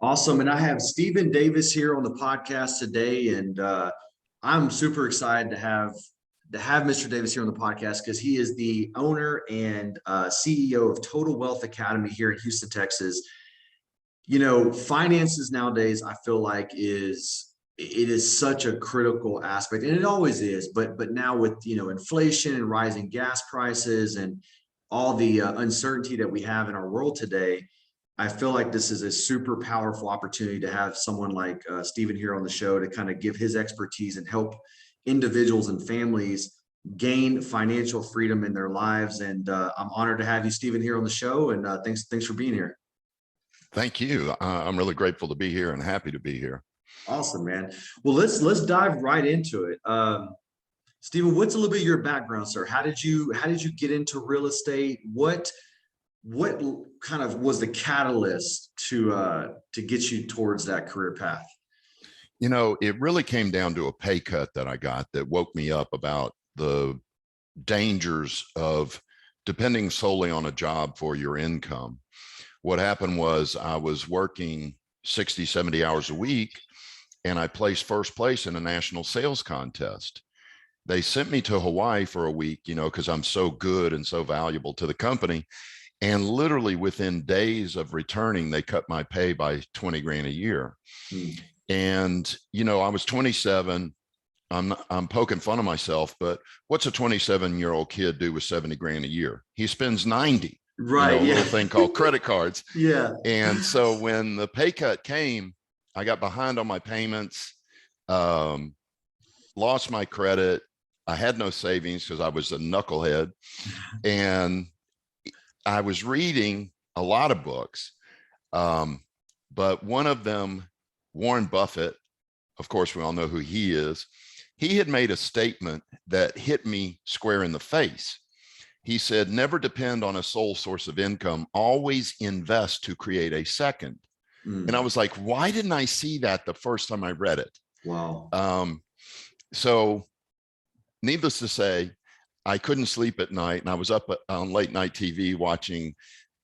Awesome. And I have Stephen Davis here on the podcast today. And I'm super excited to have Mr. Davis here on the podcast because he is the owner and CEO of Total Wealth Academy here in Houston, Texas. You know, finances nowadays, I feel like it is such a critical aspect, and it always is. But now with inflation and rising gas prices and all the uncertainty that we have in our world today, I feel like this is a super powerful opportunity to have someone like Stephen here on the show to kind of give his expertise and help individuals and families gain financial freedom in their lives. And I'm honored to have you, Stephen, here on the show. And thanks for being here. Thank you. I'm really grateful to be here and happy to be here. Awesome, man. Well, let's dive right into it. Stephen, what's a little bit of your background, sir? How did you get into real estate? What kind of was the catalyst to get you towards that career path? You know, it really came down to a pay cut that I got that woke me up about the dangers of depending solely on a job for your income. What happened was I was working 60, 70 hours a week, and I placed first place in a national sales contest. They sent me to Hawaii for a week, because I'm so good and so valuable to the company. And literally within days of returning, they cut my pay by 20 grand a year. And, I was 27. I'm poking fun of myself, but what's a 27-year-old kid do with 70 grand a year? He spends 90. Right. A little thing called credit cards. Yeah. And so when the pay cut came, I got behind on my payments, lost my credit. I had no savings because I was a knucklehead. And I was reading a lot of books, but one of them, Warren Buffett, of course, we all know who he is. He had made a statement that hit me square in the face. He said, never depend on a sole source of income, always invest to create a second. And I was like, why didn't I see that the first time I read it? Wow. So needless to say, I couldn't sleep at night, and I was up on late night TV watching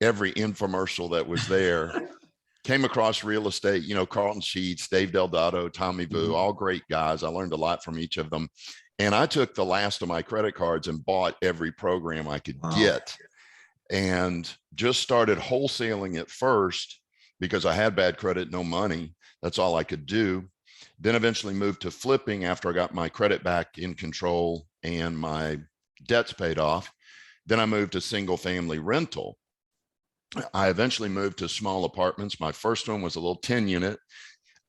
every infomercial that was there. Came across real estate, Carlton Sheets, Dave Delgado, Tommy Vu, all great guys. I learned a lot from each of them. And I took the last of my credit cards and bought every program I could get, and just started wholesaling at first because I had bad credit, no money. That's all I could do. Then eventually moved to flipping after I got my credit back in control and my debts paid off. Then I moved to single family rental. I eventually moved to small apartments. My first one was a little 10 unit.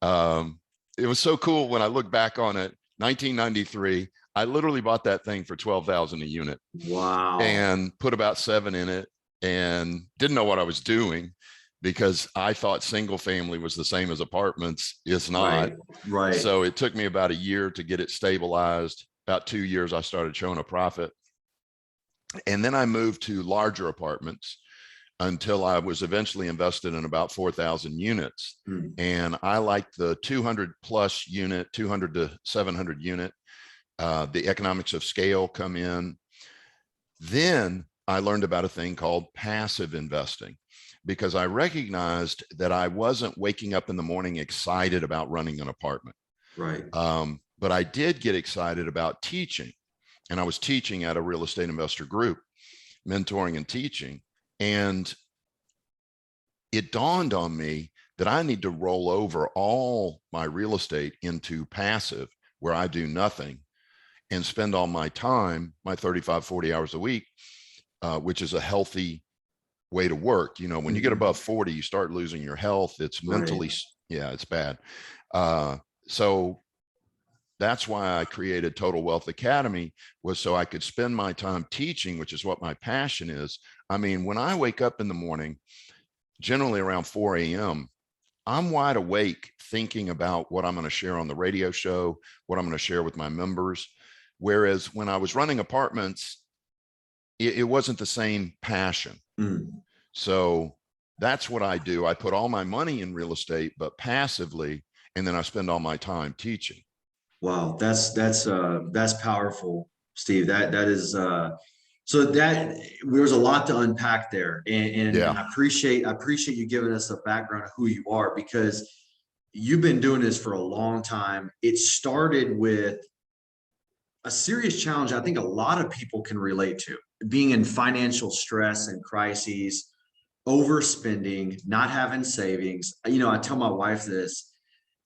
It was so cool when I look back on it, 1993, I literally bought that thing for $12,000 a unit. Wow. And put about 7 in it and didn't know what I was doing because I thought single family was the same as apartments. It's not. Right. So it took me about a year to get it stabilized. About 2 years, I started showing a profit. And then I moved to larger apartments until I was eventually invested in about 4,000 units. And I like the 200 plus unit, 200 to 700 unit. The economics of scale come in. Then I learned about a thing called passive investing because I recognized that I wasn't waking up in the morning excited about running an apartment. Right. But I did get excited about teaching. And I was teaching at a real estate investor group, mentoring and teaching. And it dawned on me that I need to roll over all my real estate into passive, where I do nothing and spend all my time, my 35, 40 hours a week, which is a healthy way to work. When you get above 40, you start losing your health. It's mentally, it's bad. So that's why I created Total Wealth Academy, was so I could spend my time teaching, which is what my passion is. I mean, when I wake up in the morning, generally around 4 a.m., I'm wide awake thinking about what I'm going to share on the radio show, what I'm going to share with my members. Whereas when I was running apartments, it wasn't the same passion. So that's what I do. I put all my money in real estate, but passively, and then I spend all my time teaching. Wow, that's powerful, Steve. That is So that there was a lot to unpack there, and Yeah. I appreciate you giving us a background of who you are, because you've been doing this for a long time. It started with a serious challenge I think a lot of people can relate to, being in financial stress and crises, overspending, not having savings. I tell my wife this,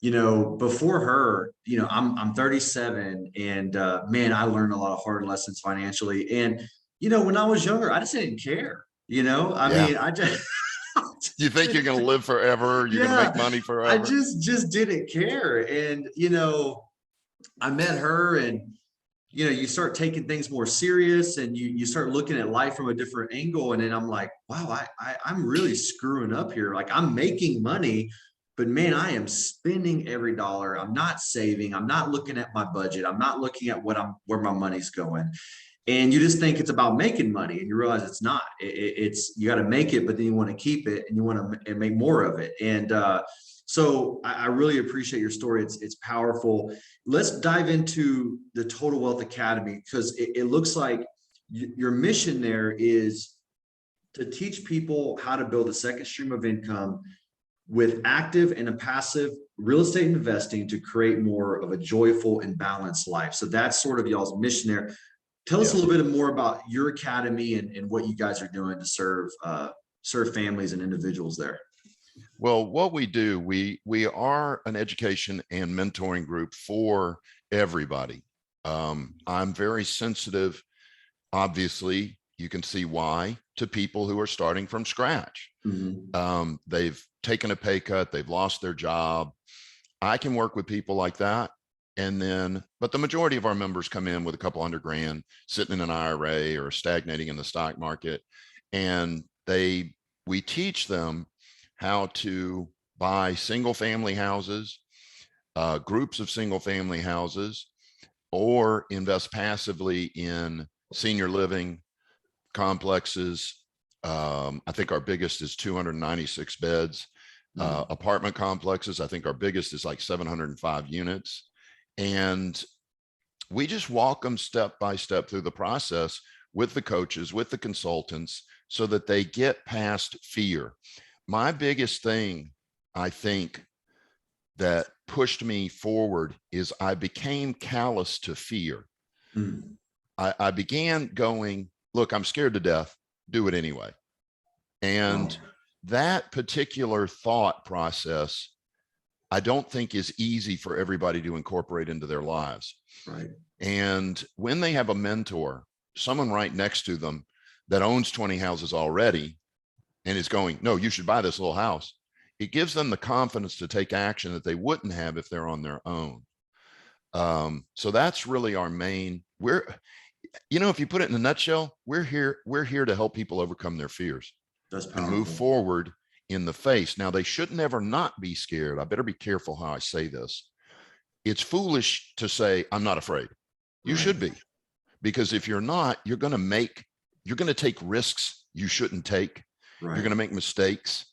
before her, I'm 37, and man, I learned a lot of hard lessons financially. And when I was younger, I just didn't care. I Yeah. mean, I just You think you're going to live forever? You're going to yeah, make money I forever? just didn't care. And I met her, and you start taking things more serious, and you start looking at life from a different angle. And then I'm like, wow, I'm really screwing up here. Like, I'm making money, but man, I am spending every dollar. I'm not saving. I'm not looking at my budget. I'm not looking at where my money's going. And you just think it's about making money, and you realize it's not. It's you got to make it, but then you want to keep it, and you want to make more of it. And so I really appreciate your story. It's powerful. Let's dive into the Total Wealth Academy, because it looks like your mission there is to teach people how to build a second stream of income with active and a passive real estate investing to create more of a joyful and balanced life. So that's sort of y'all's mission there. Tell us a Yes. little bit more about your academy, and what you guys are doing to serve families and individuals there. Well, what we do, we are an education and mentoring group for everybody. I'm very sensitive, obviously, you can see why, to people who are starting from scratch. Mhm. They've taken a pay cut, they've lost their job. I can work with people like that. But the majority of our members come in with a couple $100,000 sitting in an IRA or stagnating in the stock market. And we teach them how to buy single family houses, groups of single family houses, or invest passively in senior living complexes. I think our biggest is 296 beds. Apartment complexes, I think our biggest is like 705 units. And we just walk them step by step through the process with the coaches, with the consultants, so that they get past fear. My biggest thing, I think, that pushed me forward is I became callous to fear. Mhm. I began going, look, I'm scared to death, do it anyway. And Wow. that particular thought process, I don't think is easy for everybody to incorporate into their lives. Right. And when they have a mentor, someone right next to them that owns 20 houses already and is going, no, you should buy this little house, it gives them the confidence to take action that they wouldn't have if they're on their own. So that's really our main, if you put it in a nutshell, we're here to help people overcome their fears That's and move powerful. forward in the face. Now, they should never not be scared. I better be careful how I say this. It's foolish to say, I'm not afraid. You Right. should be, because if you're not, you're going to take risks you shouldn't take. You're Right. going to make mistakes.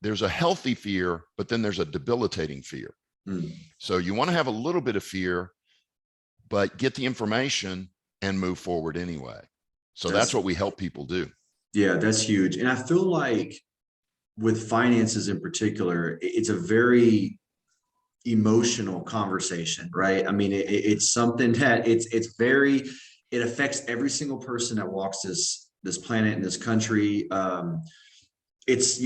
There's a healthy fear, but then there's a debilitating fear. Mm. So you want to have a little bit of fear, but get the information and move forward anyway. So that's That's what we help people do. Yeah, that's huge. And I feel like with finances in particular, it's a very emotional conversation, right? I mean, it's something that it affects every single person that walks this planet in this country. It's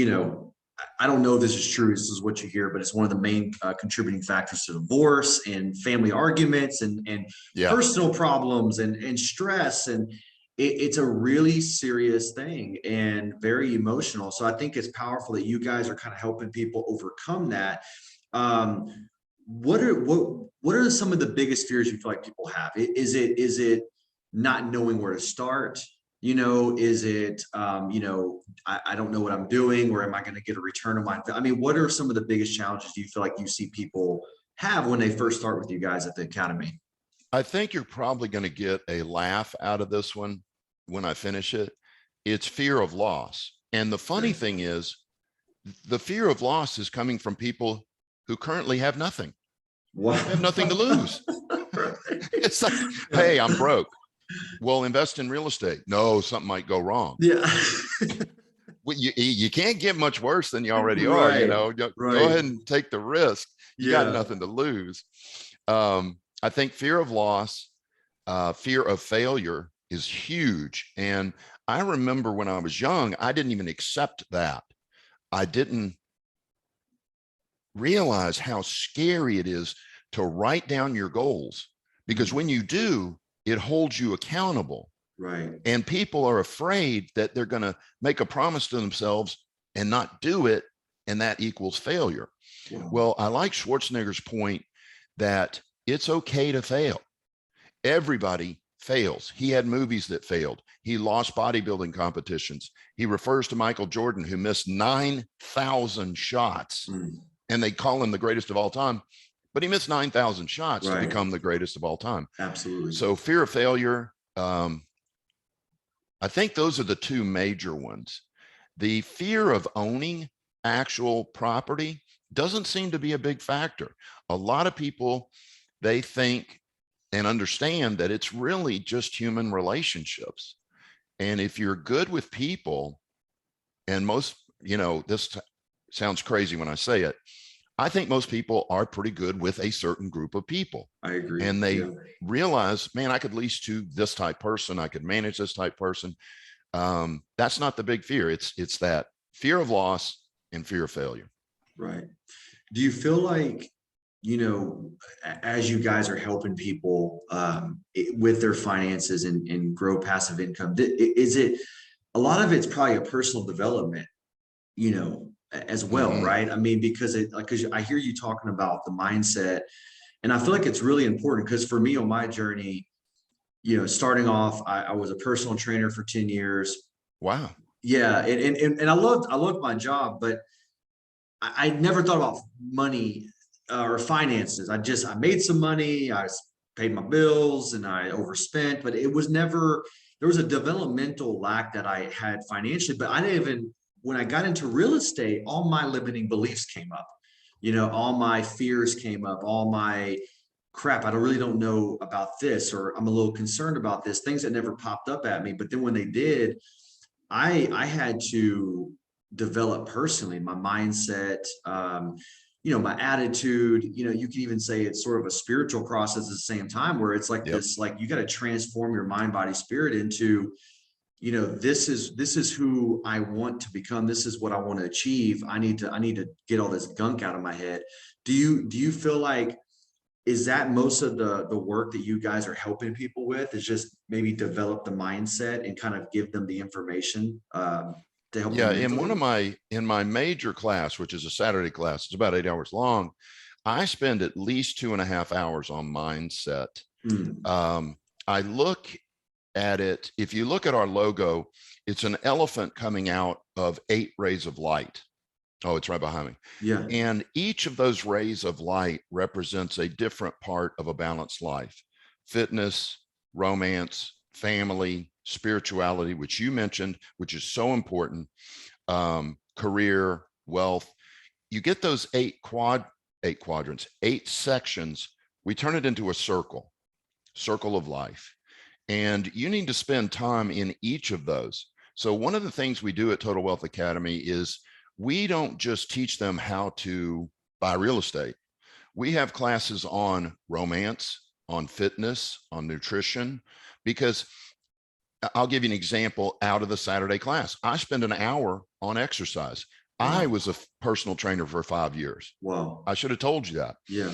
I don't know if this is true. This is what you hear, but it's one of the main contributing factors to divorce and family arguments, and Yeah. personal problems, and stress. And it's a really serious thing and very emotional. So I think it's powerful that you guys are kind of helping people overcome that. Um, what are some of the biggest fears you feel like people have? Is it not knowing where to start? Is it I don't know what I'm doing, or am I going to get a return on my? I mean, what are some of the biggest challenges you feel like you see people have when they first start with you guys at the academy? I think you're probably going to get a laugh out of this one when I finish it. It's fear of loss. And the funny Okay. thing is, the fear of loss is coming from people who currently have nothing. Wow. They have nothing to lose. Right. It's like, Yeah. hey, I'm broke. Well, invest in real estate. No, something might go wrong. Yeah. Well, you can't get much worse than you already are. Right. Go Right. ahead and take the risk. You got Yeah. nothing to lose. I think fear of loss, fear of failure is huge. And I remember when I was young, I didn't even accept that. I didn't realize how scary it is to write down your goals, because when you do, it holds you accountable. Right. And people are afraid that they're going to make a promise to themselves and not do it, and that equals failure. Wow. Well, I like Schwarzenegger's point that it's okay to fail. Everybody fails. He had movies that failed. He lost bodybuilding competitions. He refers to Michael Jordan, who missed 9,000 shots, and they call him the greatest of all time, but he missed 9,000 shots to become the greatest of all time. Absolutely. So fear of failure, I think those are the two major ones. The fear of owning actual property doesn't seem to be a big factor. A lot of people, they think and understand that it's really just human relationships. And if you're good with people, and most, this sounds crazy when I say it, I think most people are pretty good with a certain group of people. I agree. And they realize, man, I could lease to this type person. I could manage this type person. That's not the big fear. It's that fear of loss and fear of failure. Right. Do you feel like, as you guys are helping people with their finances and grow passive income, is it a lot of it's probably a personal development, as well, right? I mean, because I hear you talking about the mindset, and I feel like it's really important, because for me on my journey, starting off, I was a personal trainer for 10 years. Wow. Yeah. And I loved my job, but I never thought about money or finances. I made some money, I paid my bills, and I overspent, but it was never, there was a developmental lack that I had financially, but I didn't even, when I got into real estate, all my limiting beliefs came up, all my fears came up, all my crap, I really don't know about this, or I'm a little concerned about this, things that never popped up at me. But then when they did, I had to develop personally my mindset, my attitude. You can even say it's sort of a spiritual process at the same time, where it's like this, like you got to transform your mind, body, spirit into, this is who I want to become. This is what I want to achieve. I need to get all this gunk out of my head. Do you feel like, is that most of the work that you guys are helping people with, is just maybe develop the mindset and kind of give them the information to help them mentally? In my major class, which is a Saturday class, it's about 8 hours long, I spend at least 2.5 hours on mindset. I look at it, if you look at our logo, it's an elephant coming out of 8 rays of light. Oh, it's right behind me. Yeah. And each of those rays of light represents a different part of a balanced life: fitness, romance, family, spirituality, which you mentioned, which is so important, career, wealth. You get those 8 quadrants, 8 sections. We turn it into a circle of life. And you need to spend time in each of those. So one of the things we do at Total Wealth Academy is we don't just teach them how to buy real estate. We have classes on romance, on fitness, on nutrition, because I'll give you an example out of the Saturday class. I spend an hour on exercise. Wow. I was a personal trainer for 5 years. Wow. I should have told you that. Yeah.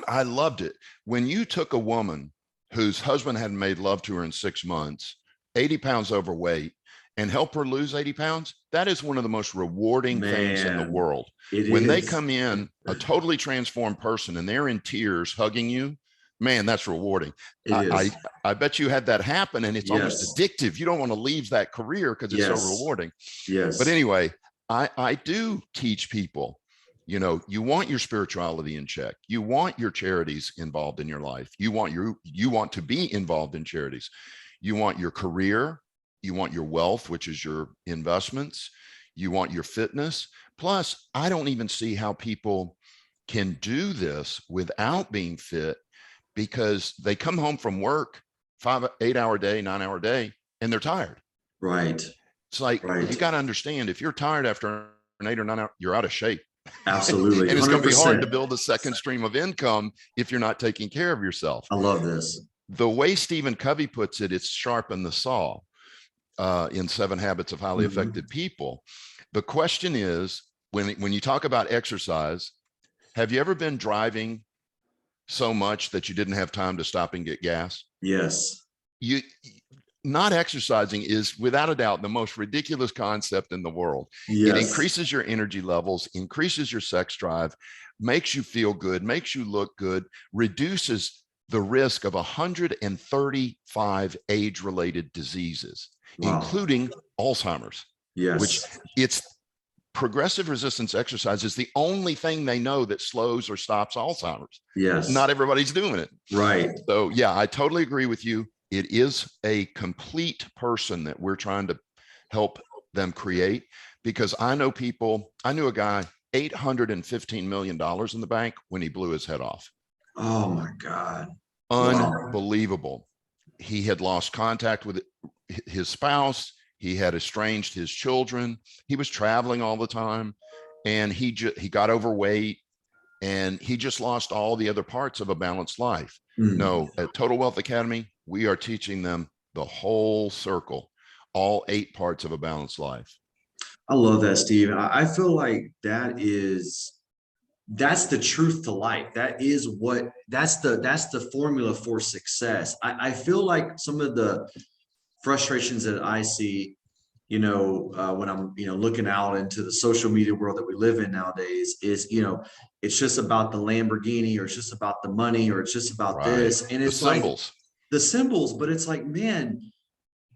I loved it. When you took a woman whose husband hadn't made love to her in 6 months, 80 pounds overweight, and help her lose 80 pounds, that is one of the most rewarding things in the world. When they come in a totally transformed person and they're in tears hugging you, man, that's rewarding. I bet you had that happen, and it's almost addictive. You don't want to leave that career because it's so rewarding. Yes. But anyway, I do teach people, you want your spirituality in check. You want your charities involved in your life. You want to be involved in charities. You want your career. You want your wealth, which is your investments. You want your fitness. Plus, I don't even see how people can do this without being fit, because they come home from work 8 hour day, 9 hour day, and they're tired. Right. It's like, you Right. got to understand, if you're tired after an 8 or 9 hour, you're out of shape. Absolutely. And it's going to be hard to 100%. build a second stream of income if you're not taking care of yourself. I love this. The way Stephen Covey puts it, it's sharpen the saw in 7 Habits of Highly Effective People. The question is, when you talk about exercise, have you ever been driving so much that you didn't have time to stop and get gas? Yes. You not exercising is without a doubt the most ridiculous concept in the world. Yes. It increases your energy levels, increases your sex drive, makes you feel good, makes you look good, reduces the risk of 135 age-related diseases, including Alzheimer's. Yes. Which it's progressive resistance exercise is the only thing they know that slows or stops Alzheimer's. Yes. Not everybody's doing it. Right. So yeah, I totally agree with you. It is a complete person that we're trying to help them create, because I knew a guy, $815 million in the bank when he blew his head off. Oh my God. Unbelievable. Wow. He had lost contact with his spouse. He had estranged his children. He was traveling all the time, and he got overweight, and he just lost all the other parts of a balanced life. No, at Total Wealth Academy, we are teaching them the whole circle, all 8 parts of a balanced life. I love that, Steve. I feel like that's the truth to life. That's the formula for success. I feel like some of the frustrations that I see, when I'm, looking out into the social media world that we live in nowadays is, it's just about the Lamborghini, or it's just about the money, or it's just about this. And it's like the symbols, but it's like, man,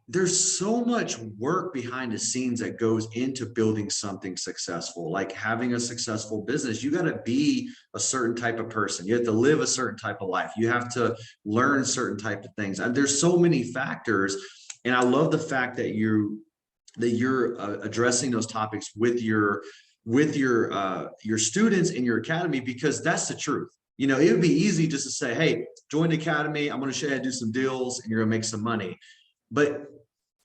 there's so much work behind the scenes that goes into building something successful, like having a successful business. You got to be a certain type of person. You have to live a certain type of life. You have to learn certain type of things. And there's so many factors. And I love the fact that you're addressing those topics with your students in your academy, because that's the truth. It would be easy just to say, hey, join the academy. I'm going to show you how to do some deals and you're going to make some money. But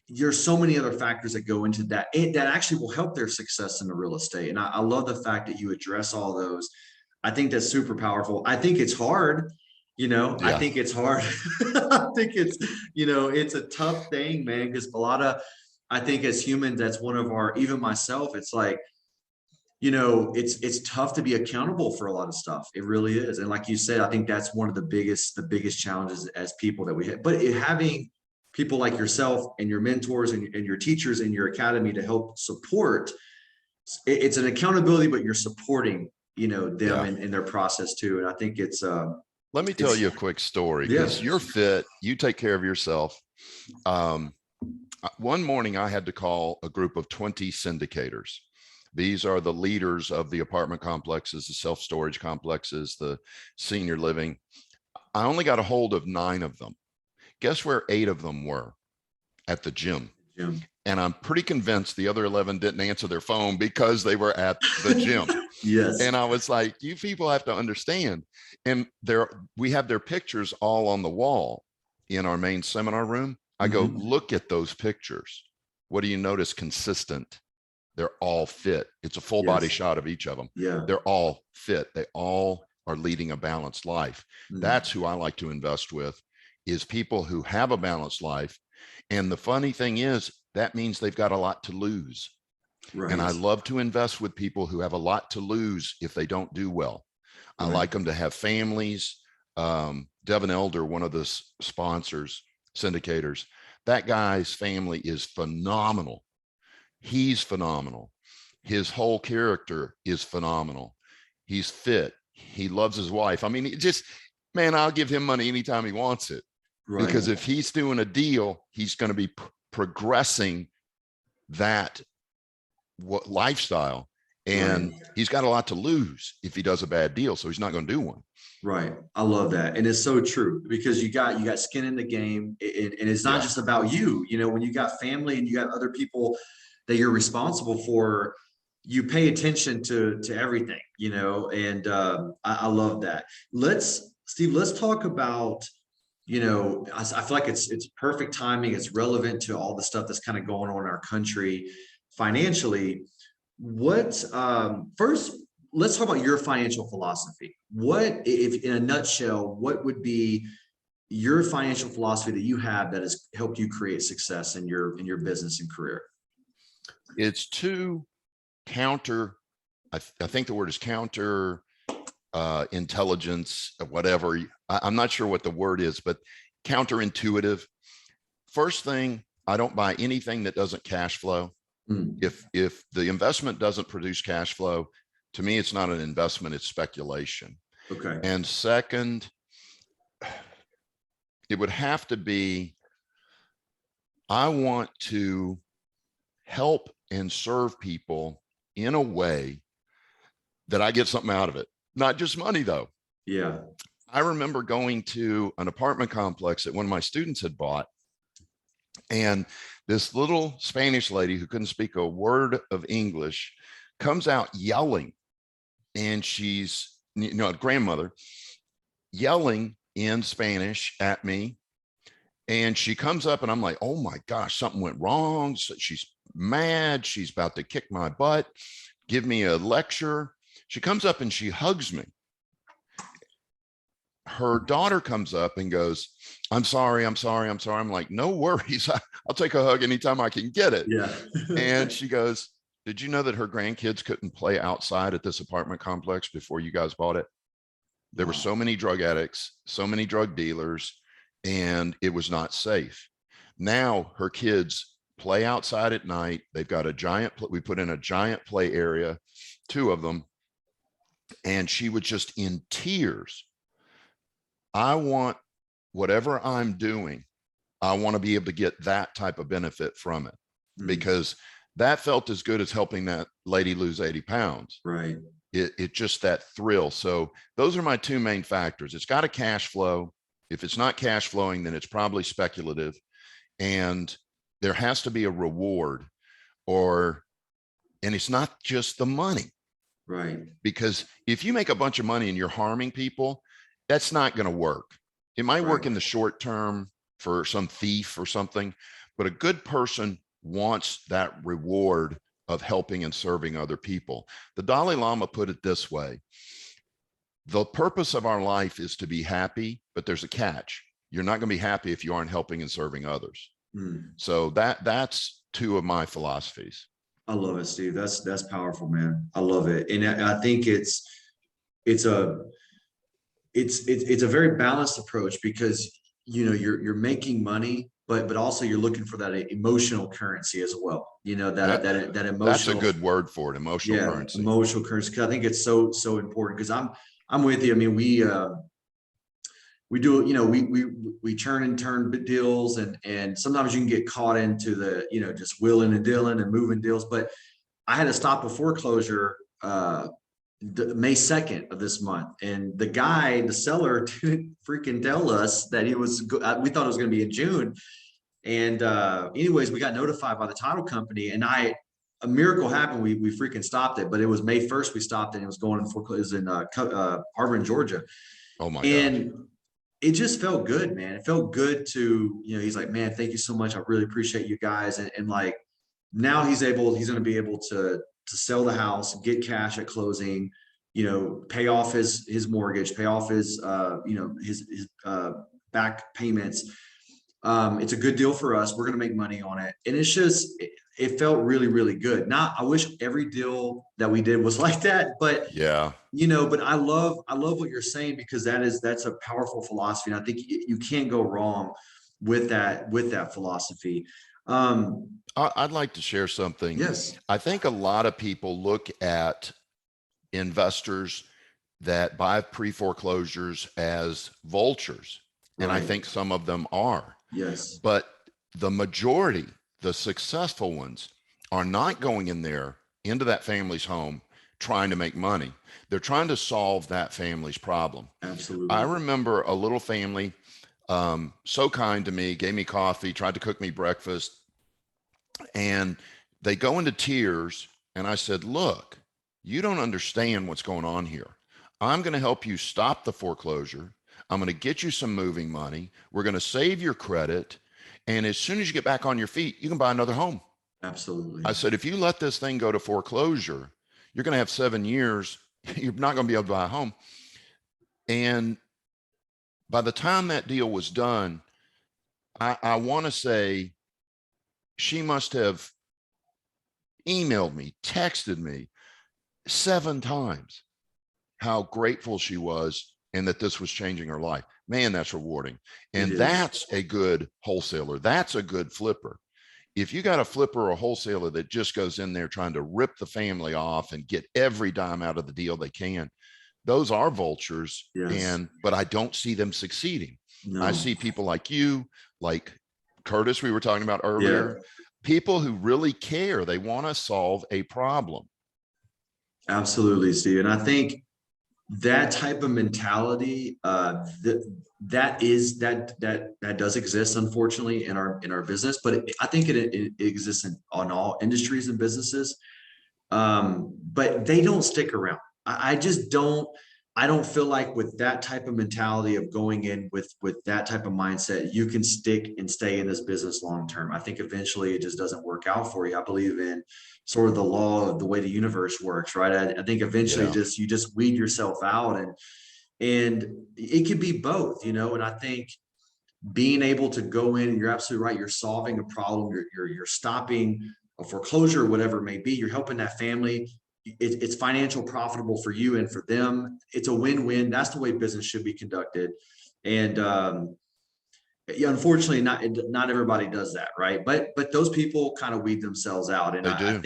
there's so many other factors that go into that that actually will help their success in the real estate. And I love the fact that you address all those. I think that's super powerful. I think it's hard. I think it's hard. I think it's a tough thing, man, because I think as humans, that's one of even myself, it's like, it's tough to be accountable for a lot of stuff. It really is. And like you said, I think that's one of the biggest challenges as people that we have. But having people like yourself and your mentors and your teachers in your academy to help support, it's an accountability, but you're supporting, them in their process too. And I think it's, let me tell you a quick story, because you're fit, you take care of yourself. One morning I had to call a group of 20 syndicators. These are the leaders of the apartment complexes, the self-storage complexes, the senior living. I only got a hold of 9 of them. Guess where 8 of them were? At the gym. And I'm pretty convinced the other 11 didn't answer their phone because they were at the gym. Yes. And I was like, you people have to understand. And we have their pictures all on the wall in our main seminar room. I go, look at those pictures. What do you notice consistent? They're all fit. It's a full body shot of each of them. Yeah. They're all fit. They all are leading a balanced life. That's who I like to invest with, is people who have a balanced life. And the funny thing is, that means they've got a lot to lose. Right. And I love to invest with people who have a lot to lose if they don't do well. Right. I like them to have families. Devin Elder, one of the sponsors, syndicators, that guy's family is phenomenal. He's phenomenal. His whole character is phenomenal. He's fit. He loves his wife. I mean, man, I'll give him money anytime he wants it. Right. Because if he's doing a deal, he's going to be progressing that lifestyle. And he's got a lot to lose if he does a bad deal. So he's not going to do one. Right. I love that. And it's so true, because you got skin in the game, and it's not just about you. When you got family and you got other people that you're responsible for, you pay attention to everything, and I love that. Steve, let's talk about I feel like it's perfect timing. It's relevant to all the stuff that's kind of going on in our country financially. What first, let's talk about your financial philosophy. What, if in a nutshell, what would be your financial philosophy that you have that has helped you create success in your business and career? It's to counter, I think the word is counter intelligence, whatever. I'm not sure what the word is, but counterintuitive. First thing, I don't buy anything that doesn't cash flow. If the investment doesn't produce cash flow, to me, it's not an investment, it's speculation. Okay. And second, it would have to be, I want to help and serve people in a way that I get something out of it. Not just money though. Yeah. I remember going to an apartment complex that one of my students had bought, and this little Spanish lady who couldn't speak a word of English comes out yelling, and she's, a grandmother yelling in Spanish at me. And she comes up and I'm like, oh my gosh, something went wrong. So she's mad. She's about to kick my butt, give me a lecture. She comes up and she hugs me. Her daughter comes up and goes, I'm sorry, I'm sorry, I'm sorry. I'm like, no worries. I'll take a hug anytime I can get it. Yeah. And she goes, did you know that her grandkids couldn't play outside at this apartment complex before you guys bought it? There were so many drug addicts, so many drug dealers, and it was not safe. Now her kids play outside at night. They've got a giant, we put in a giant play area, 2 of them. And she was just in tears. I want whatever I'm doing, I want to be able to get that type of benefit from it, because that felt as good as helping that lady lose 80 pounds. Right. It just that thrill. So those are my 2 main factors. It's got a cash flow. If it's not cash flowing, then it's probably speculative. And there has to be a reward, and it's not just the money. Right. Because if you make a bunch of money and you're harming people, that's not going to work. It might work in the short term for some thief or something, but a good person wants that reward of helping and serving other people. The Dalai Lama put it this way: the purpose of our life is to be happy, but there's a catch. You're not going to be happy if you aren't helping and serving others. So that's 2 of my philosophies. I love it, Steve. That's powerful, man. I love it. And I think it's a very balanced approach, because you're making money, but also you're looking for that emotional currency as well. That emotional. That's a good word for it, emotional currency. Emotional currency. Because I think it's so important. Because I'm with you. I mean, we do, we churn and turn deals, and sometimes you can get caught into the, just wheeling and dealing and moving deals. But I had to stop a foreclosure May 2nd of this month, and the seller didn't freaking tell us that we thought it was going to be in June. And anyways, we got notified by the title company, and a miracle happened. We freaking stopped it, but it was May 1st we stopped it, and it was going in foreclosure in Auburn, Georgia. Oh my and gosh. It just felt good, man. It felt good to, he's like, man, thank you so much. I really appreciate you guys. And like, now he's going to be able to sell the house, get cash at closing, pay off his mortgage, pay off his back payments. It's a good deal for us. We're going to make money on it. And it's just, it felt really, really good. I wish every deal that we did was like that, but yeah, but I love what you're saying, because that's a powerful philosophy. And I think you can't go wrong with that philosophy. I'd like to share something. Yes. I think a lot of people look at investors that buy pre-foreclosures as vultures. And I think some of them are. Yes. But the majority, the successful ones, are not going in there into that family's home trying to make money. They're trying to solve that family's problem. Absolutely. I remember a little family, so kind to me, gave me coffee, tried to cook me breakfast, and they go into tears. And I said, look, you don't understand what's going on here. I'm going to help you stop the foreclosure. I'm going to get you some moving money. We're going to save your credit. And as soon as you get back on your feet, you can buy another home. Absolutely. I said, if you let this thing go to foreclosure, you're going to have 7 years. You're not going to be able to buy a home. And by the time that deal was done, I want to say she must have emailed me, texted me 7 times how grateful she was and that this was changing her life. Man, that's rewarding. And that's a good wholesaler. That's a good flipper. If you got a flipper or a wholesaler that just goes in there trying to rip the family off and get every dime out of the deal they can, those are vultures. Yes. But I don't see them succeeding. No. I see people like you, like Curtis, we were talking about earlier, Yeah. people who really care. They want to solve a problem. Absolutely, Steve. And I think that type of mentality, that does exist, unfortunately, in our business. But I think it exists on all industries and businesses. But they don't stick around. I just don't. I don't feel like with that type of mentality of going in with that type of mindset, you can stick and stay in this business long term. I think eventually it just doesn't work out for you. I believe in sort of the law of the way the universe works, right? I think eventually Yeah. you just weed yourself out, and it could be both, and I think being able to go in, and you're absolutely right, you're solving a problem, you're stopping a foreclosure, whatever it may be, you're helping that family. It's financial profitable for you and for them. It's a win-win. That's the way business should be conducted. And yeah, unfortunately, not everybody does that, right? But those people kind of weed themselves out. And They I do.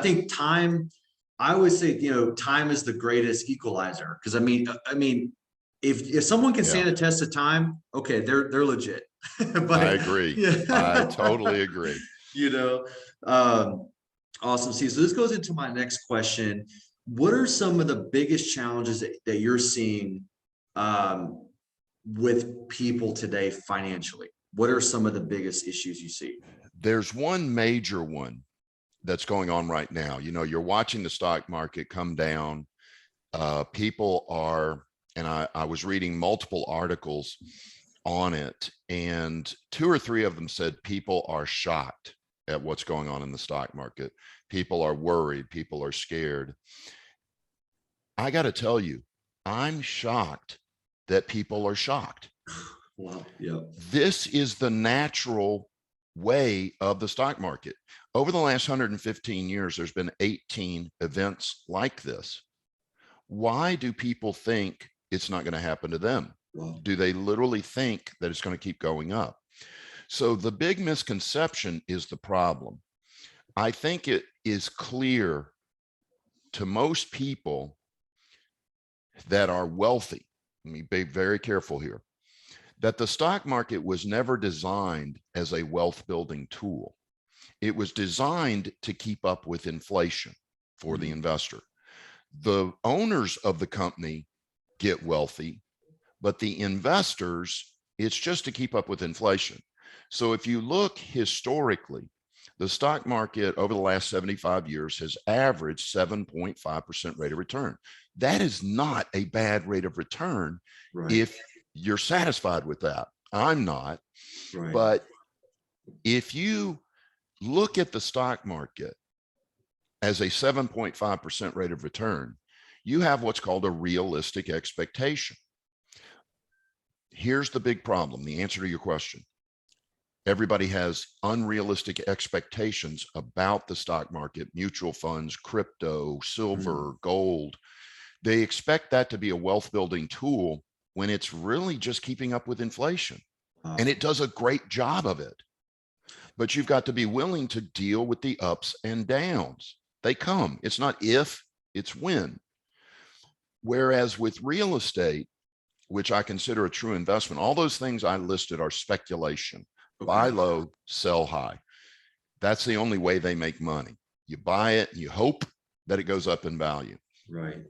think time, I always say, time is the greatest equalizer. Because I mean, if someone can Yeah, stand the test of time, okay, they're legit. I But agree. yeah, I totally agree. you know, um, awesome. See, so this goes into my next question. What are some of the biggest challenges that you're seeing um, with people today financially? What are some of the biggest issues you see? There's one major one that's going on right now. You're watching the stock market come down. People are, and I was reading multiple articles on it, and 2 or 3 of them said people are shocked at what's going on in the stock market. People are worried. People are scared. I got to tell you, I'm shocked that people are shocked. Wow. Yeah. This is the natural way of the stock market. Over the last 115 years, there's been 18 events like this. Why do people think it's not going to happen to them? Wow. Do they literally think that it's going to keep going up? So the big misconception is the problem. I think it is clear to most people that are wealthy. Let me be very careful here, that the stock market was never designed as a wealth building tool. It was designed to keep up with inflation for the investor. The owners of the company get wealthy, but the investors, it's just to keep up with inflation. So if you look historically, the stock market over the last 75 years has averaged 7.5% rate of return. That is not a bad rate of return Right. if you're satisfied with that. I'm not. Right. But if you look at the stock market as a 7.5% rate of return, you have what's called a realistic expectation. Here's the big problem, the answer to your question. Everybody has unrealistic expectations about the stock market, mutual funds, crypto, silver, gold. They expect that to be a wealth building tool when it's really just keeping up with inflation. And it does a great job of it. But you've got to be willing to deal with the ups and downs. They come. It's not if, it's when. Whereas with real estate, which I consider a true investment, all those things I listed are speculation. Buy low, sell high. That's the only way they make money. You buy it, you hope that it goes up in value. Right.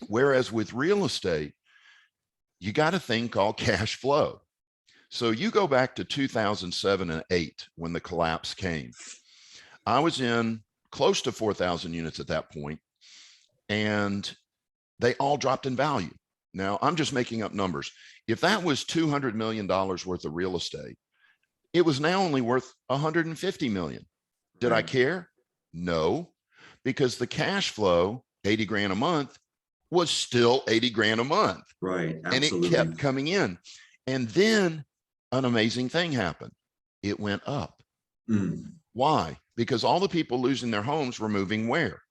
Whereas with real estate, you got a thing called cash flow. So you go back to 2007 and 8 when the collapse came. I was in close to 4,000 units at that point, and they all dropped in value. Now I'm just making up numbers. If that was $200 million worth of real estate, it was now only worth 150 million. Did I Right. care? No, because the cash flow, 80 grand a month, was still 80 grand a month. Right. And it Absolutely. kept coming in. And then an amazing thing happened. It went up. Mm. Why? Because all the people losing their homes were moving where?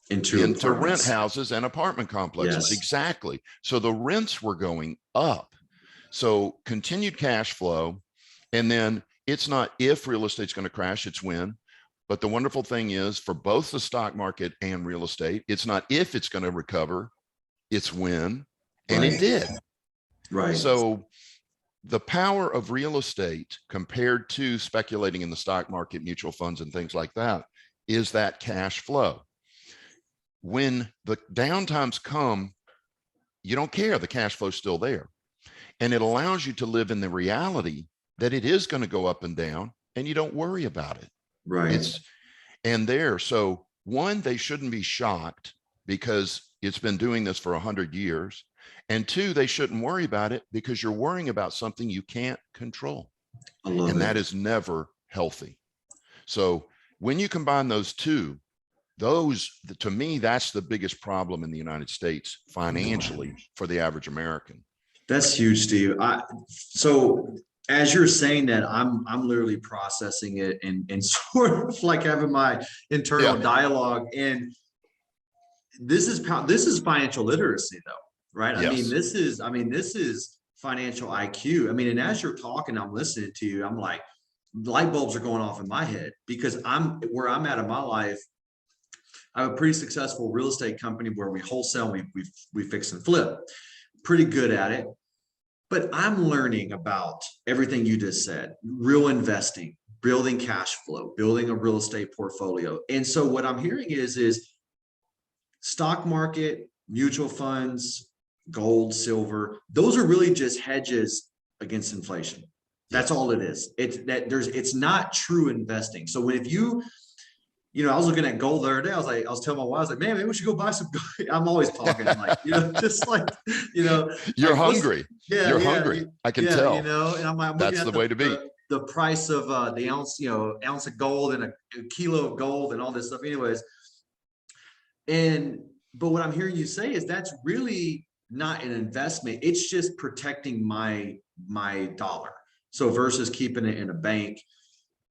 Into Into rent apartments. houses and apartment complexes. Yes. Exactly. So the rents were going up. So continued cash flow. And then it's not if real estate's going to crash, it's when. But the wonderful thing is for both the stock market and real estate, it's not if it's going to recover, it's when. And it Right. did. Right. So the power of real estate compared to speculating in the stock market, mutual funds, and things like that is that cash flow. When the downtimes come, you don't care. The cash flow's still there. And it allows you to live in the reality that it is going to go up and down and you don't worry about it. Right. So one, they shouldn't be shocked because it's been doing this for 100 years. And two, they shouldn't worry about it because you're worrying about something you can't control. I love And it. that is never healthy. So when you combine those two, those, to me, that's the biggest problem in the United States financially for the average American. That's huge, Steve. So as you're saying that, I'm literally processing it and sort of like having my internal dialogue. And this is financial literacy, though, right? Yes. This is financial IQ. And as you're talking, I'm listening to you. I'm like, light bulbs are going off in my head because where I'm at in my life. I have a pretty successful real estate company where we wholesale, we fix and flip. Pretty good at it. But I'm learning about everything you just said, real investing, building cash flow, building a real estate portfolio. And so what I'm hearing is stock market, mutual funds, gold, silver, those are really just hedges against inflation. That's all it is. It's not true investing. So if you I was looking at gold the other day. I was telling my wife, I was like, man, maybe we should go buy some gold. I'm always talking like, just like, You're like hungry. You're hungry. I can tell. And I'm looking That's at the way to be. the price of the ounce, ounce of gold and a kilo of gold and all this stuff. Anyways, but what I'm hearing you say is that's really not an investment. It's just protecting my dollar. So versus keeping it in a bank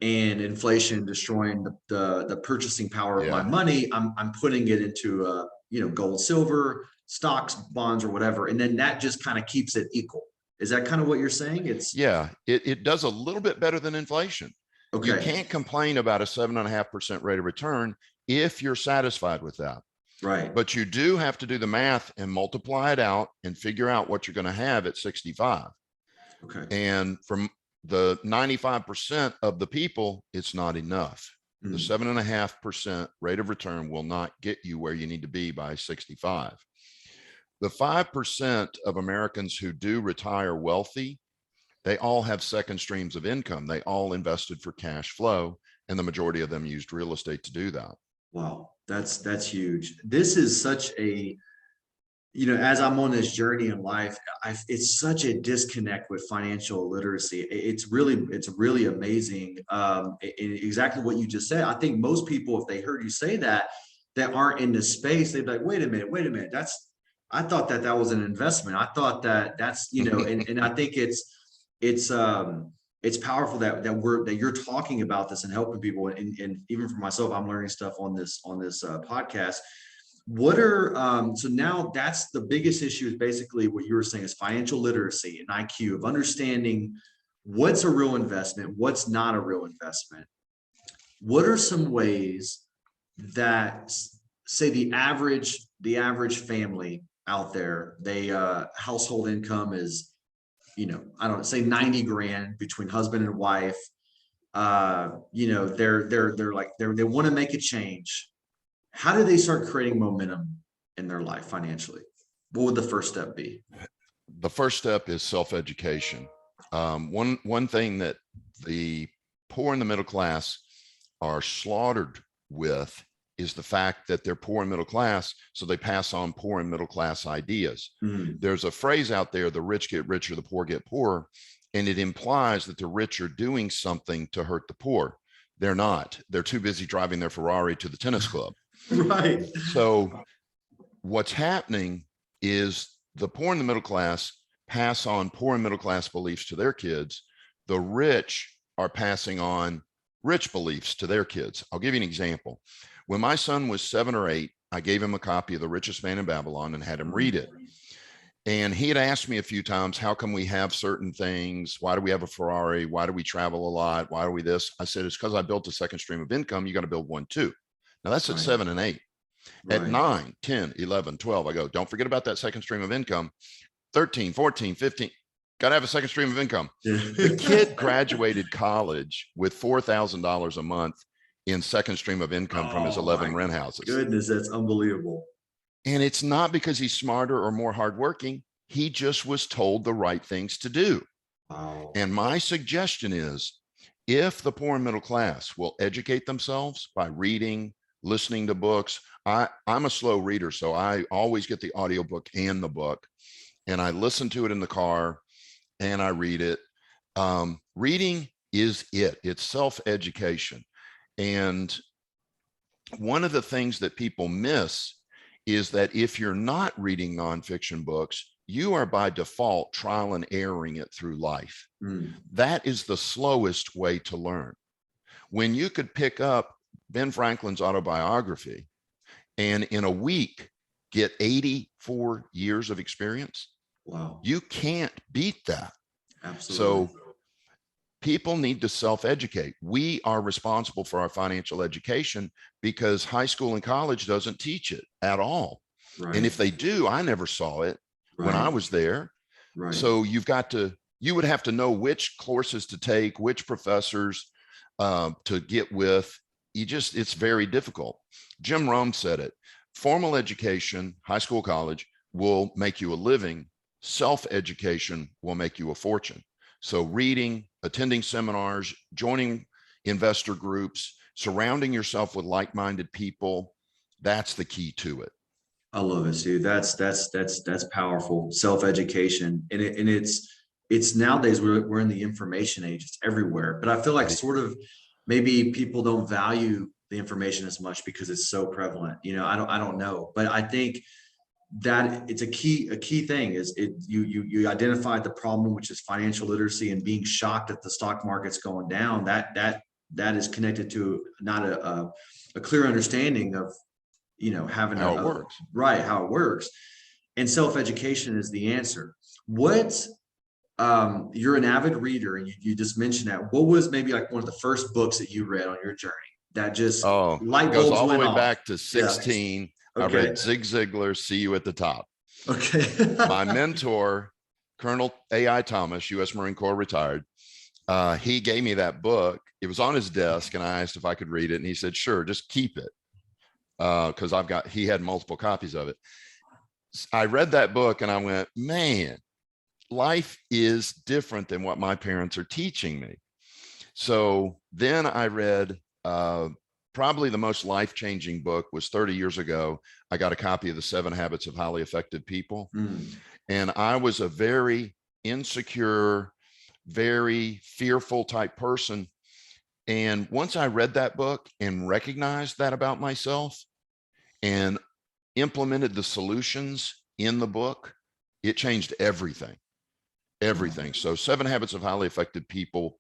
and inflation destroying the purchasing power of my money, I'm putting it into gold, silver, stocks, bonds, or whatever, and then that just kind of keeps it equal. Is that kind of what you're saying? It does a little bit better than inflation. Okay. You can't complain about a 7.5% rate of return if you're satisfied with that. Right. But you do have to do the math and multiply it out and figure out what you're going to have at 65. Okay. And from the 95% of the people, it's not enough. The 7.5% rate of return will not get you where you need to be by 65. The 5% of Americans who do retire wealthy, they all have second streams of income. They all invested for cash flow, and the majority of them used real estate to do that. Wow, that's huge. This is such a as I'm on this journey in life, it's such a disconnect with financial literacy. It's really amazing. Exactly what you just said. I think most people, if they heard you say that aren't in this space, they'd be like, wait a minute. I thought that was an investment. I thought that's, and I think it's powerful that you're talking about this and helping people. And even for myself, I'm learning stuff on this podcast. What are so now that's the biggest issue is basically what you were saying is financial literacy and IQ of understanding what's a real investment, what's not a real investment. What are some ways that say the average family out there, they household income is, I don't know, say 90 grand between husband and wife. They're like they want to make a change. How do they start creating momentum in their life financially? What would the first step be? The first step is self-education. One thing that the poor and the middle class are slaughtered with is the fact that they're poor and middle class, so they pass on poor and middle class ideas. There's a phrase out there, the rich get richer, the poor get poorer, and it implies that the rich are doing something to hurt the poor. They're not. They're too busy driving their Ferrari to the tennis club. Right. So what's happening is the poor and the middle class pass on poor and middle class beliefs to their kids. The rich are passing on rich beliefs to their kids. I'll give you an example. When my son was 7 or 8, I gave him a copy of The Richest Man in Babylon and had him read it. And he had asked me a few times, how come we have certain things? Why do we have a Ferrari? Why do we travel a lot? Why do we this? I said, it's because I built a second stream of income. You got to build one too. Now that's at 7 and 8. At 9, 10, 11, 12, I go, don't forget about that second stream of income. 13, 14, 15, got to have a second stream of income. The kid graduated college with $4,000 a month in second stream of income from his 11 rent houses. Goodness, that's unbelievable. And it's not because he's smarter or more hardworking. He just was told the right things to do. Wow. And my suggestion is, if the poor and middle class will educate themselves by reading, listening to books. I'm a slow reader, so I always get the audiobook and the book, and I listen to it in the car and I read it. Reading is it. It's self-education. And one of the things that people miss is that if you're not reading nonfiction books, you are by default trial and erroring it through life. That is the slowest way to learn. When you could pick up Ben Franklin's autobiography and in a week get 84 years of experience, wow, you can't beat that. Absolutely. So people need to self-educate. We are responsible for our financial education because high school and college doesn't teach it at all. Right. And if they do, I never saw it when I was there. Right. So you would have to know which courses to take, which professors to get with. It's very difficult. Jim Rome said it. Formal education, high school, college, will make you a living. Self-education will make you a fortune. So reading, attending seminars, joining investor groups, surrounding yourself with like-minded people, that's the key to it. I love it, Steve. That's powerful. Self-education. And it's nowadays we're in the information age. It's everywhere. But I feel like sort of maybe people don't value the information as much because it's so prevalent. I don't know. But I think that it's a key thing is you identified the problem, which is financial literacy and being shocked that the stock market's going down. That is connected to not a clear understanding of having how it works. Right, how it works. And self-education is the answer. What you're an avid reader, and you just mentioned that. What was maybe like one of the first books that you read on your journey that just light bulbs goes all the way off? back to 16. Yeah. Okay. Okay. I read Zig Ziglar's See You at the Top. Okay. My mentor, Colonel A.I. Thomas, U.S. Marine Corps retired, he gave me that book. It was on his desk, and I asked if I could read it, and he said, sure, just keep it. Because he had multiple copies of it. I read that book and I went, man, life is different than what my parents are teaching me. So then I read probably the most life-changing book was 30 years ago. I got a copy of The 7 Habits of Highly Effective People. And I was a very insecure, very fearful type person. And once I read that book and recognized that about myself and implemented the solutions in the book, it changed everything. So 7 Habits of Highly Effective People.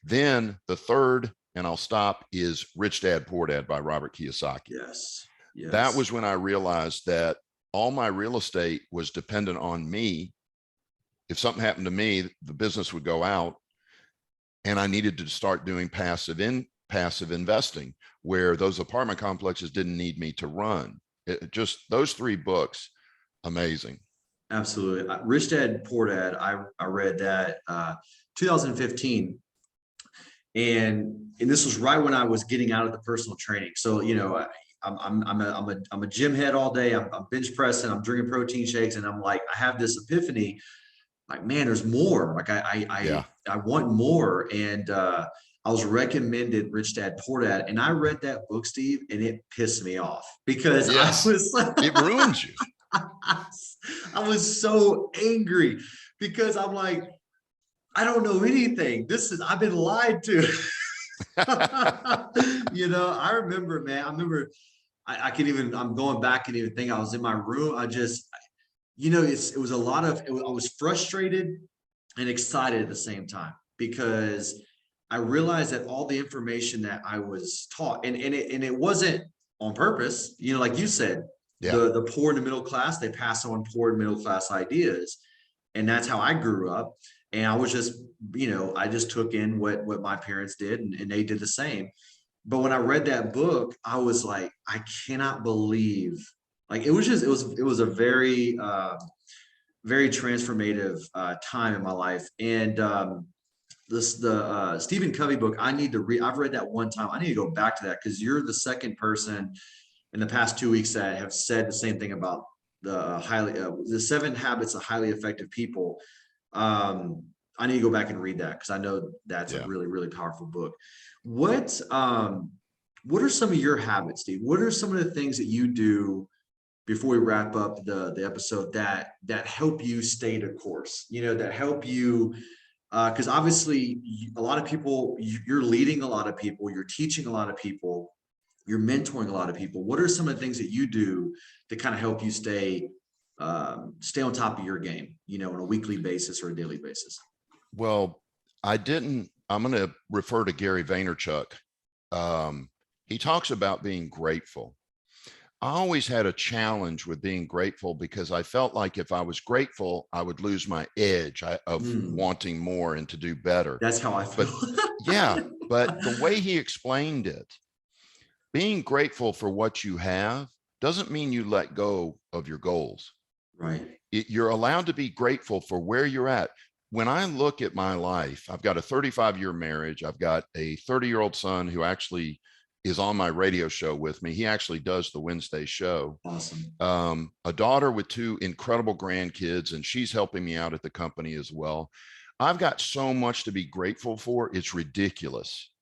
Then the third, and I'll stop, is Rich Dad, Poor Dad by Robert Kiyosaki. Yes. That was when I realized that all my real estate was dependent on me. If something happened to me, the business would go out. And I needed to start doing passive investing, where those apartment complexes didn't need me to run. Just those 3 books, amazing. Absolutely. Rich Dad, Poor Dad. I read that 2015, and this was right when I was getting out of the personal training. So I'm a gym head all day. I'm bench pressing. I'm drinking protein shakes, and I'm like, I have this epiphany. Like, man, there's more. Like I want more. And I was recommended Rich Dad Poor Dad, and I read that book, Steve, and it pissed me off because I Yes, was it ruins you. I was so angry because I'm like, I don't know anything. I've been lied to. I remember, man. I can even. I'm going back and even think I was in my room. It was a lot of. I was frustrated and excited at the same time because I realized that all the information that I was taught, and it wasn't on purpose. Like you said, Yeah. the poor and the middle class, they pass on poor and middle class ideas, and that's how I grew up. And I was just, I just took in what my parents did, and they did the same. But when I read that book, I was like, I cannot believe, like, it was a very transformative time in my life. And the Stephen Covey book, I need to read. I've read that one time. I need to go back to that because you're the second person in the past 2 weeks that have said the same thing about the 7 habits of highly effective people. I need to go back and read that because I know that's a Yeah. really, really powerful book. What are some of your habits, Steve? What are some of the things that you do before we wrap up the episode that help you stay the course? That help you because obviously a lot of people, you're leading a lot of people, you're teaching a lot of people, you're mentoring a lot of people. What are some of the things that you do to kind of help you stay on top of your game, on a weekly basis or a daily basis? Well, I'm going to refer to Gary Vaynerchuk. He talks about being grateful. I always had a challenge with being grateful because I felt like if I was grateful, I would lose my edge of wanting more and to do better. That's how I feel. But the way he explained it, being grateful for what you have doesn't mean you let go of your goals. Right. You're allowed to be grateful for where you're at. When I look at my life, I've got a 35-year marriage. I've got a 30-year-old son who actually is on my radio show with me. He actually does the Wednesday show. Awesome. A daughter with 2 incredible grandkids, and she's helping me out at the company as well. I've got so much to be grateful for. It's ridiculous.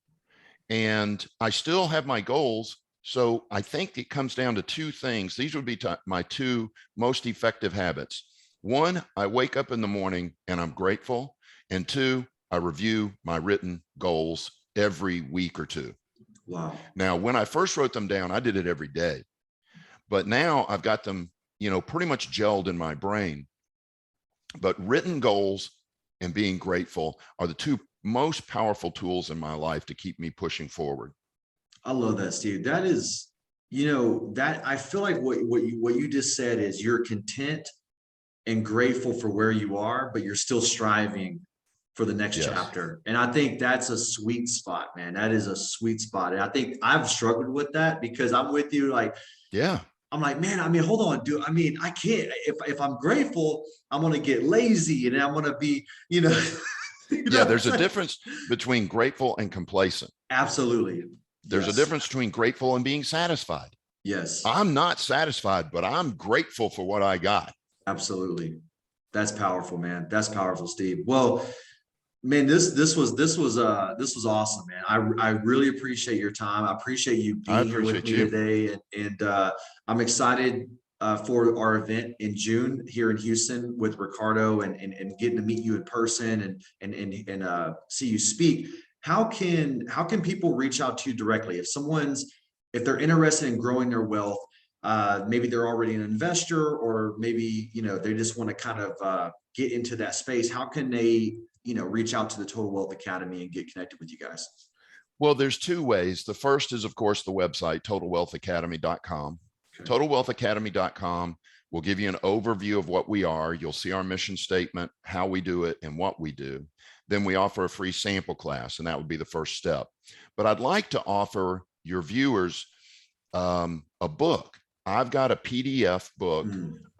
And I still have my goals. So I think it comes down to 2 things. These would be my 2 most effective habits. 1, I wake up in the morning and I'm grateful. And 2, I review my written goals every week or 2. Wow. Now, when I first wrote them down, I did it every day. But now I've got them, pretty much gelled in my brain. But written goals and being grateful are the 2 most powerful tools in my life to keep me pushing forward. I love that, Steve. That is, that I feel like what you just said is you're content and grateful for where you are, but you're still striving for the next chapter. And I think that's a sweet spot, man. That is a sweet spot. And I think I've struggled with that because I'm with you. Like, yeah, I'm like, man, hold on, dude. I can't, if I'm grateful, I'm going to get lazy and I'm going to be, there's a difference between grateful and complacent. Absolutely. There's a difference between grateful and being satisfied. Yes. I'm not satisfied, but I'm grateful for what I got. Absolutely. That's powerful, man. That's powerful, Steve. Well, man, this was awesome, man. I really appreciate your time. I appreciate you being here with me today. And I'm excited for our event in June here in Houston with Ricardo and getting to meet you in person and see you speak. How can people reach out to you directly if they're interested in growing their wealth? Maybe they're already an investor, or maybe they just want to kind of get into that space. How can they reach out to the Total Wealth Academy and get connected with you guys? Well, there's 2 ways. The first is, of course, the website, totalwealthacademy.com. Okay. Totalwealthacademy.com will give you an overview of what we are. You'll see our mission statement, how we do it, and what we do. Then we offer a free sample class, and that would be the first step. But I'd like to offer your viewers a book. I've got a PDF book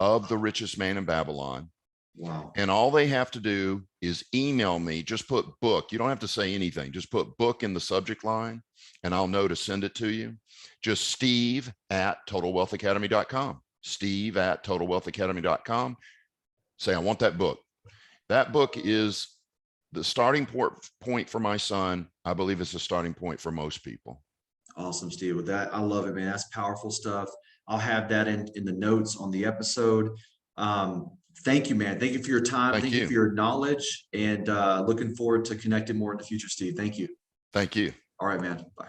of The Richest Man in Babylon. Wow. And all they have to do is email me. Just put book. You don't have to say anything. Just put book in the subject line and I'll know to send it to you. Just steve@totalwealthacademy.com. Steve@totalwealthacademy.com. Say, I want that book. That book is the starting point for my son, I believe is the starting point for most people. Awesome, Steve. With that, I love it, man. That's powerful stuff. I'll have that in the notes on the episode. Thank you, man. Thank you for your time. Thank Thank you you. for your knowledge, and looking forward to connecting more in the future, Steve. Thank you. Thank you. All right, man. Bye.